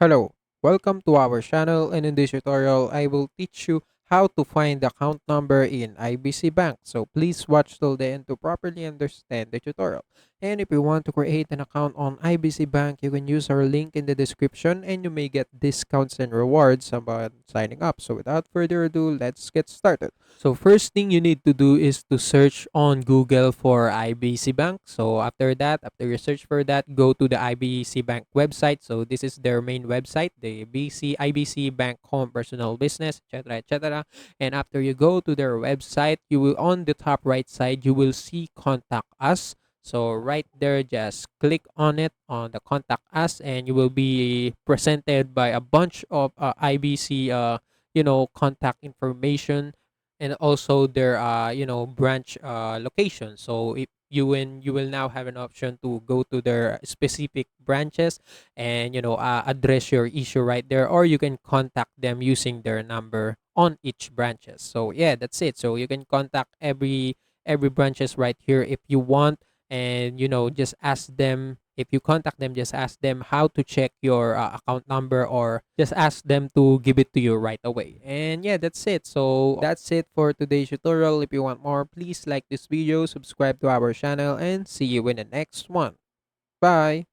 Hello, welcome to our channel, and in this tutorial I will teach you how to find the account number in IBC Bank. So please watch till the end to properly understand the tutorial. And if you want to create an account on IBC Bank, you can use our link in the description and you may get discounts and rewards about signing up. So without further ado, let's get started. So first thing you need to do is to search on Google for IBC Bank. So after you search for that, go to the IBC Bank website. So this is their main website, the IBC Bank Home Personal Business, etc., etc. And after you go to their website, you will on the top right side you will see Contact Us. So right there, just click on it on the Contact Us, and you will be presented by a bunch of IBC contact information, and also their branch location. So if you will now have an option to go to their specific branches and address your issue right there, or you can contact them using their number on each branches. So yeah, that's it. So you can contact every branches right here if you want, and just ask them. If you contact them, just ask them how to check your account number, or just ask them to give it to you right away. And yeah, that's it. So that's it for today's tutorial. If you want more, please like this video, subscribe to our channel, and see you in the next one. Bye.